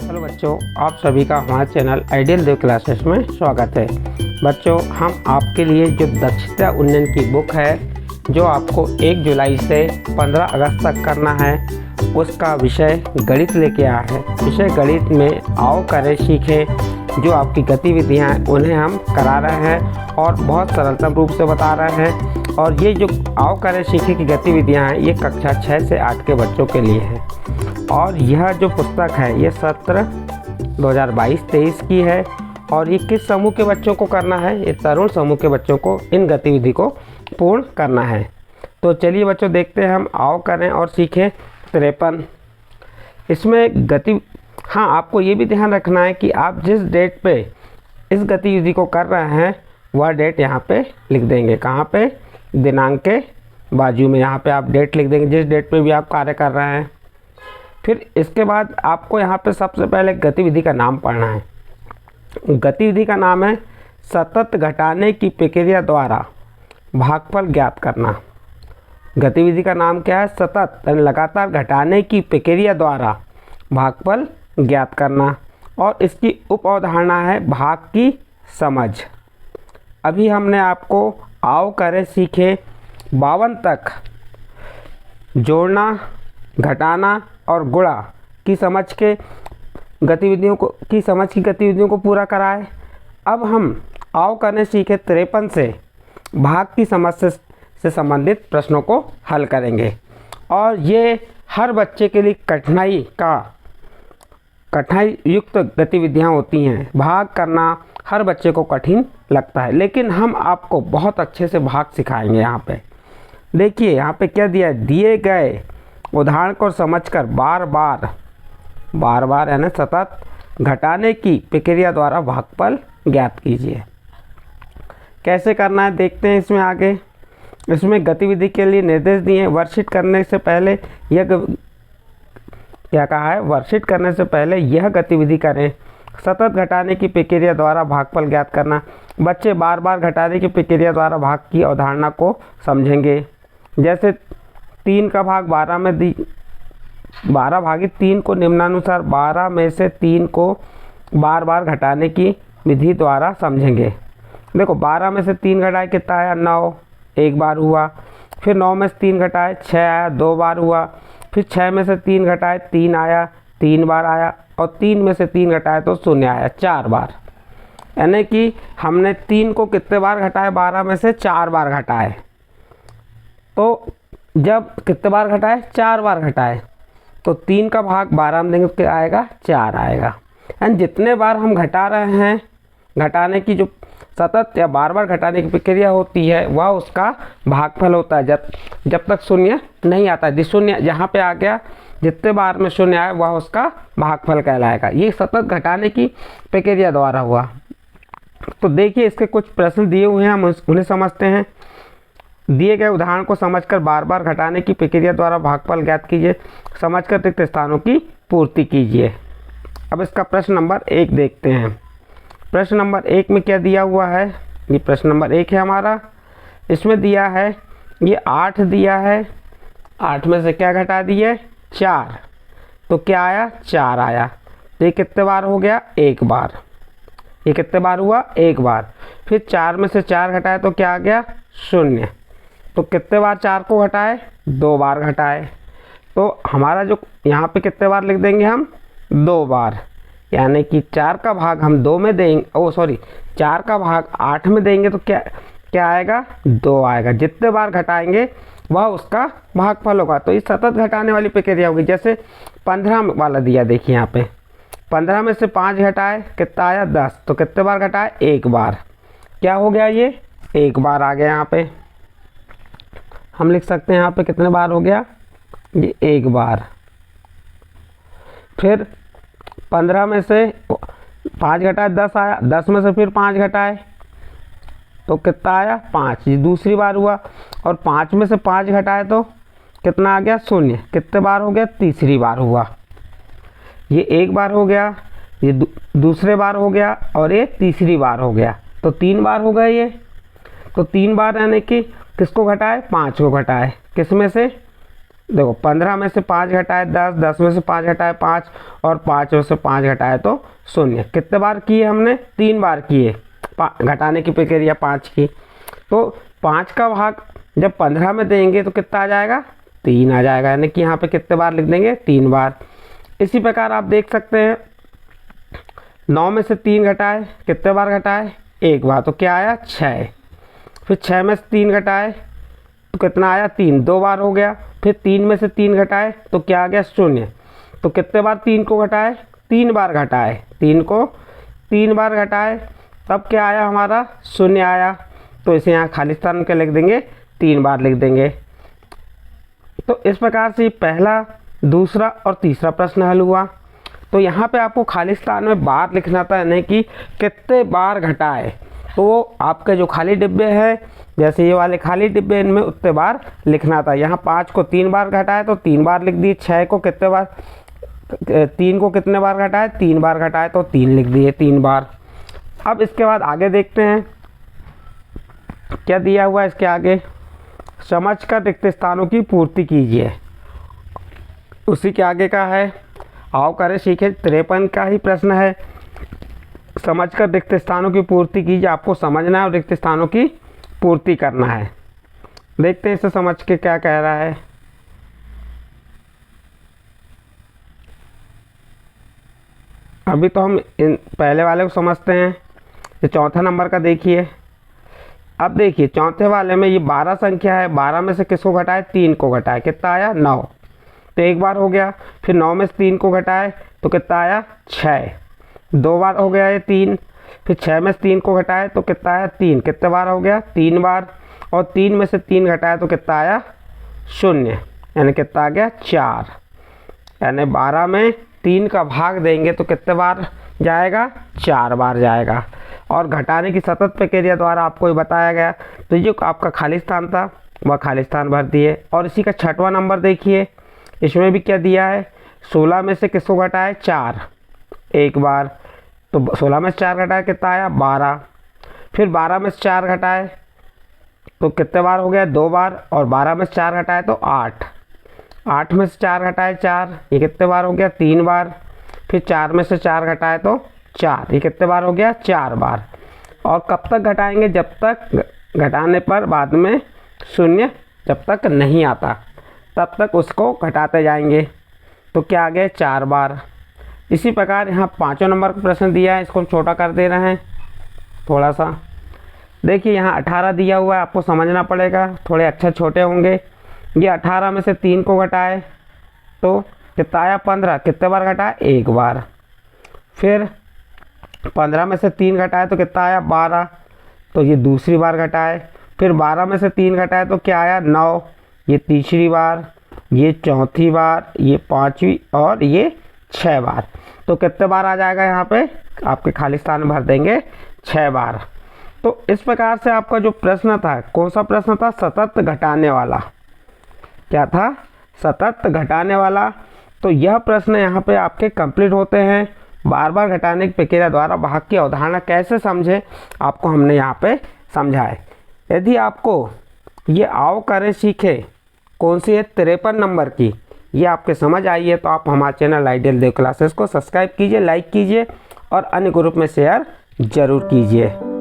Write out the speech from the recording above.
Hello बच्चों, आप सभी का हमारे चैनल आइडियल देव क्लासेस में स्वागत है। बच्चों, हम आपके लिए जो दक्षता उन्नयन की बुक है जो आपको 1 जुलाई से 15 अगस्त तक करना है, उसका विषय गणित लेके आया है। विषय गणित में आओ करें सीखें जो आपकी गतिविधियां हैं उन्हें हम करा रहे हैं और बहुत सरलतम रूप से बता रहे हैं। और ये जो आओ करें सीखें की गतिविधियां हैं ये कक्षा 6 से 8 के बच्चों के लिए है। और यह जो पुस्तक है ये सत्र 2022-23 की है। और ये किस समूह के बच्चों को करना है? ये तरुण समूह के बच्चों को इन गतिविधि को पूर्ण करना है। तो चलिए बच्चों देखते हैं हम आओ करें और सीखें 53। इसमें हाँ, आपको ये भी ध्यान रखना है कि आप जिस डेट पे इस गतिविधि को कर रहे हैं वह डेट यहाँ पे लिख देंगे। कहाँ पे? दिनांक के बाजू में यहाँ पे आप डेट लिख देंगे जिस डेट पे भी आप कार्य कर रहे हैं। फिर इसके बाद आपको यहाँ पे सबसे पहले गतिविधि का नाम पढ़ना है। गतिविधि का नाम है सतत घटाने की प्रक्रिया द्वारा भागफल ज्ञात करना। गतिविधि का नाम क्या है? सतत लगातार घटाने की प्रक्रिया द्वारा भागफल ज्ञात करना। और इसकी उप अवधारणा है भाग की समझ। अभी हमने आपको आओ करें सीखे 52 तक जोड़ना, घटाना और गुणा की समझ की गतिविधियों को पूरा कराए। अब हम आओ करने सीखे 53 से भाग की समझ से संबंधित प्रश्नों को हल करेंगे। और ये हर बच्चे के लिए कठिनाई युक्त गतिविधियां होती हैं। भाग करना हर बच्चे को कठिन लगता है, लेकिन हम आपको बहुत अच्छे से भाग सिखाएंगे। यहाँ पे देखिए, यहाँ पे क्या दिया है? दिए गए उदाहरण को समझकर बार बार यानी सतत घटाने की प्रक्रिया द्वारा भागफल ज्ञात कीजिए। कैसे करना है देखते हैं इसमें आगे। इसमें गतिविधि के लिए निर्देश दिए हैं। वर्कशीट करने से पहले क्या कहा है? वर्कशीट करने से पहले यह गतिविधि करें। सतत घटाने की प्रक्रिया द्वारा भागफल ज्ञात करना। बच्चे बार बार घटाने की प्रक्रिया द्वारा भाग की अवधारणा को समझेंगे। जैसे 3 का भाग 12 में 12 भागित 3 को निम्नानुसार 12 में से 3 को बार बार घटाने की विधि द्वारा समझेंगे। देखो, 12 में से 3 घटाए कितना आया? 9, एक बार हुआ। फिर 9 में से 3 घटाए 6 आया, 2 बार हुआ। फिर 6 में से 3 घटाए 3 आया, 3 बार आया। और 3 में से 3 घटाए तो 0 आया, 4 बार। यानी कि हमने 3 को कितने बार घटाए? 12 में से 4 बार घटाए। तो जब कितने बार घटाए? 4 बार घटाए। तो 3 का भाग 12 में देंगे तो क्या आएगा? 4 आएगा। यानी जितने बार हम घटा रहे हैं, घटाने की जो सतत या बार बार घटाने की प्रक्रिया होती है वह उसका भागफल होता है जब तक 0 नहीं आता है। 0 यहाँ पे आ गया, जितने बार में 0 आया वह उसका भागफल कहलाएगा। ये सतत घटाने की प्रक्रिया द्वारा हुआ। तो देखिए, इसके कुछ प्रश्न दिए हुए हैं, हम उन्हें समझते हैं। दिए गए उदाहरण को समझकर बार बार घटाने की प्रक्रिया द्वारा भागफल ज्ञात कीजिए। समझकर रिक्त स्थानों की पूर्ति कीजिए। अब इसका प्रश्न नंबर 1 देखते हैं। प्रश्न नंबर 1 में क्या दिया हुआ है? ये प्रश्न नंबर 1 है हमारा। इसमें दिया है ये 8 दिया है। 8 में से क्या घटा दिए? 4। तो क्या आया? 4 आया। तो ये कितने बार हो गया? 1 बार। ये कितने बार हुआ? 1 बार। फिर 4 में से 4 घटाए तो क्या आ गया? 0। तो कितने बार 4 को घटाए? 2 बार घटाए। तो हमारा जो यहाँ पे कितने बार लिख देंगे हम? 2 बार। यानी कि 4 का भाग हम 2 में देंगे, 4 का भाग 8 में देंगे तो क्या आएगा? 2 आएगा। जितने बार घटाएंगे वह उसका भागफल होगा। तो इस सतत घटाने वाली प्रक्रिया होगी। जैसे 15 वाला दिया, देखिए यहाँ पे 15 में से 5 घटाए कितना आया? 10। तो कितने बार घटाए? 1 बार। क्या हो गया? ये 1 बार आ गया। यहाँ पे हम लिख सकते हैं यहाँ पे कितने बार हो गया? ये 1 बार। फिर 15 में से 5 घटाए 10 आया। 10 में से फिर 5 घटाए तो कितना आया? 5। ये दूसरी बार हुआ। और 5 में से 5 घटाए तो कितना आ गया? 0। कितने बार हो गया? तीसरी बार हुआ। ये 1 बार हो गया, ये दूसरे बार हो गया और ये तीसरी बार हो गया। तो 3 बार हो गए ये। तो 3 बार यानी कि किसको घटाए? 5 को घटाए। किस में से? देखो 15 में से 5 घटाए 10, 10 में से 5 घटाए 5 और 5 में से 5 घटाए तो 0। कितने बार किए हमने? 3 बार किए घटाने की प्रक्रिया 5 की। तो 5 का भाग जब 15 में देंगे तो कितना आ जाएगा? 3 आ जाएगा, यानी कि यहाँ पे कितने बार लिख देंगे? 3 बार। इसी प्रकार आप देख सकते हैं 9 में से 3 घटाए, कितने बार घटाए? 1 बार, तो क्या आया? 6। फिर 6 में से 3 घटाए तो कितना आया? 3, 2 बार हो गया। फिर 3 में से 3 घटाए तो क्या आ गया? 0। तो कितने बार 3 को घटाए? 3 बार घटाए, 3 को 3 बार घटाए, तब क्या आया हमारा? 0 आया। तो इसे यहाँ खाली स्थान के लिख देंगे, 3 बार लिख देंगे। तो इस प्रकार से पहला, दूसरा और तीसरा प्रश्न हल हुआ। तो यहाँ पे आपको खाली स्थान में बार लिखना था, यानी कि कितने बार घटाए। तो आपके जो खाली डिब्बे हैं, जैसे ये वाले खाली डिब्बे, इनमें उतने बार लिखना था। यहाँ 5 को 3 बार घटाए तो 3 बार लिख दिए। 6 को कितने बार, 3 को कितने बार घटाए? 3 बार घटाए तो 3 लिख दिए, 3 बार। अब इसके बाद आगे देखते हैं क्या दिया हुआ है इसके आगे। समझकर रिक्त स्थानों की पूर्ति कीजिए। उसी के आगे का है, आओ करें सीखे 53 का ही प्रश्न है। समझकर रिक्त स्थानों की पूर्ति कीजिए। आपको समझना है और रिक्त स्थानों की पूर्ति करना है। देखते हैं इसे समझ के क्या कह रहा है। अभी तो हम इन पहले वाले को समझते हैं। ये चौथा नंबर का देखिए। अब देखिए चौथे वाले में ये 12 संख्या है। 12 में से किसको घटाए? 3 को घटाए, कितना आया? 9। तो 1 बार हो गया। फिर 9 में से 3 को घटाए तो कितना आया? 6। 2 बार हो गया ये 3। फिर 6 में से 3 को घटाए तो कितना आया? 3। कितने बार हो गया? 3 बार। और 3 में से 3 घटाए तो कितना आया? 0, यानी कितना आ गया? 4। यानी 12 में 3 का भाग देंगे तो कितने बार जाएगा? 4 बार जाएगा। और घटाने की सतत प्रक्रिया द्वारा आपको ये बताया गया। तो जो आपका खाली स्थान था वह खाली स्थान भर दिए। और इसी का 6वां नंबर देखिए, इसमें भी क्या दिया है? 16 में से किसको घटाए? 4, 1 बार। तो 16 में से 4 घटाए कितना आया? 12। फिर 12 में से 4 घटाए तो कितने बार हो गया? 2 बार। और 12 में से 4 घटाए तो 8। 8 में से 4 घटाए 4, ये कितने बार हो गया? 3 बार। फिर 4 में से 4 घटाए तो 4, ये कितने बार हो गया? 4 बार। और कब तक घटाएंगे? जब तक घटाने पर बाद में 0 जब तक नहीं आता तब तक उसको घटाते जाएंगे। तो क्या आ गया? 4 बार। इसी प्रकार यहाँ 5वां नंबर का प्रश्न दिया है, इसको हम छोटा कर दे रहे हैं थोड़ा सा। देखिए यहाँ 18 दिया हुआ है, आपको समझना पड़ेगा, थोड़े अक्षर छोटे होंगे। ये 18 में से 3 को घटाए तो कितना आया? 15। कितने बार घटाए? 1 बार। फिर 15 में से 3 घटाए तो कितना आया? 12। तो ये दूसरी बार घटाए। फिर 12 में से 3 घटाए तो क्या आया? 9। ये तीसरी बार, ये चौथी बार, ये 5वीं और ये 6 बार। तो कितने बार आ जाएगा? यहाँ पे आपके खाली स्थान भर देंगे 6 बार। तो इस प्रकार से आपका जो प्रश्न था, कौन सा प्रश्न था? सतत घटाने वाला। क्या था? सतत घटाने वाला। तो यह प्रश्न यहाँ पे आपके कंप्लीट होते हैं। बार बार घटाने की प्रक्रिया द्वारा भाग की अवधारणा कैसे समझे, आपको हमने यहाँ पे समझाए। यदि आपको ये आओ करें सीखे कौन सी है 53 नंबर की, ये आपके समझ आई है तो आप हमारे चैनल आइडियल देव क्लासेस को सब्सक्राइब कीजिए, लाइक कीजिए और अन्य ग्रुप में शेयर जरूर कीजिए।